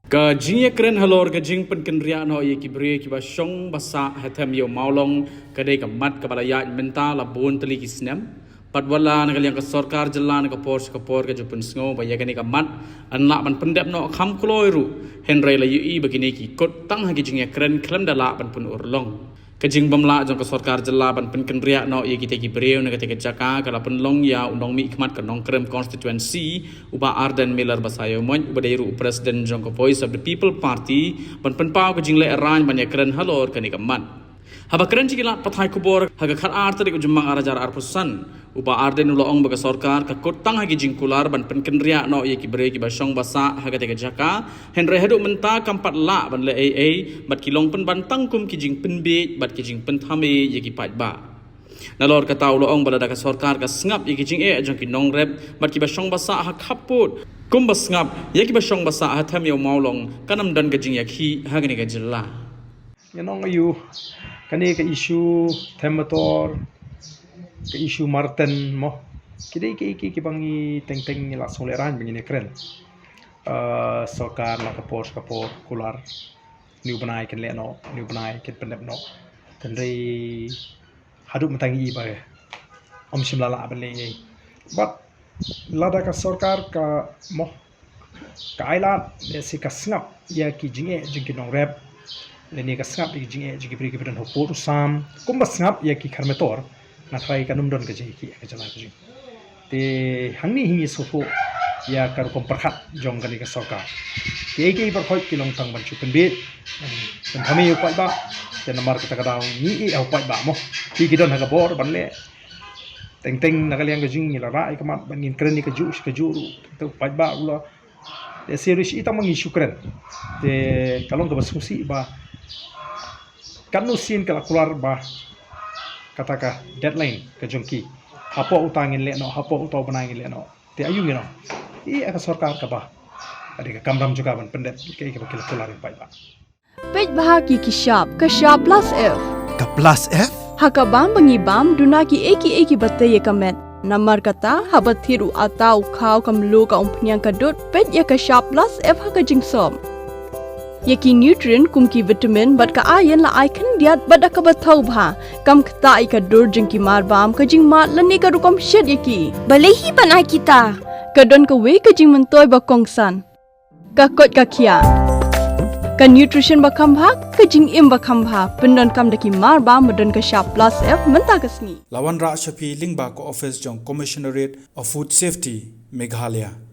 Ka jingye kren halor ka jing pen kenria no ye kibre ki ba shong basa hatam yo maulong ka dei ka mat ka balaya menta la bon tali kisnem patwala nagal yang ka sarkar jilla ka por ka jupun sngo ba yagani ka mat anla ban pendep no kham kloi ru henry la yu begini ki kot tang ha ki jingye kren klem dala ban pun urlong kajing bamla jong ka sarkar jilla ban pen kenria no ye ki te ki breu na ka te jaka ka la pen long ya undong mi khmat ka nong krem constituency uba Arden Miller basayo mon uba deiru president jong ka voice of the people party ban pen pau ka jing le arrange ban ya kren halor ka ni ka mat haba kren jigila pathai kubor haga khar artari ko jumang arajar arpusan uba Arden uloong baga sarkar ka kotang hagi jing kular ban pen kenria no ye ki bre ki basong basa haga te ka jaka henry hadu menta kampat la ban le aa bat kilong pen ban tangkum ki jing pen be bat ki jing pen thame ye ki pat ba nalor ka taw uloong balada ka sarkar ka sngap ye ki jing jong ki nong rep bat ki basong basa ha khaput kum basngap ye ki basong basa ha tham yo maulong kanam dan ka jing ya khi haga ni ka jilla yanong ayu kani ka issue themator ke isu Martin mo kidai ke bangi teng la soleran begini keren sarkar la kapor kular new banai ken leno new banai ken pendep no tendai hadu matangi ba om simlala bale but lada ka sarkar ka mo ka ailat si ka snap ya ki jingi nong rep leni ka snap ki jingi bri ki pedan hopur sam kum snap ya ki kharmetor na try kanum don kaje ki ka jala kaje te hangni hingi sofo ya kar kom perkhat jong kali ka sarkar te ke par khoi kilong tang ban chu pen bit pen thami yu pai ba te namar ka daw ni au pai ba mo ki don ha ka bor ban le teng na kali yang gajing ni la rai ka mat ban ngin kren ni ka ju te pai ba ula te serius ita mangi syukran te kalong ka basusi ba kanu sin kala keluar ba kataka deadline ke jongki hapo utangin le no hapo utau banangin le no te ayung no I aka sarkar ka ba ade ka kamram juga ban pendep ke bakil keluar pai ba pej bahagi ki shop plus f Ka plus F? hakabam bangibam dunaki eki batte ye kamet namar kata habat thiru atau khau kamlu ka umpnyang kadut pej ya ka shop plus f haka jingsom yaki nutrient kumki vitamin bat ka iron la icon diat bada ka bathau bha kam khta ka dur jingki marbam ka jing mat lani ka rukom shed yaki balehi banai kita ka don ka we ka jing mentoy ba kongsan ka kot ka khia ka nutrition ba khambha ka jing im ba khambha pendon kam daki marbam madon ka sharp plus f menta kasni Lawan Ra Shafi Lingba ko office jong Commissionerate of Food Safety Meghalaya.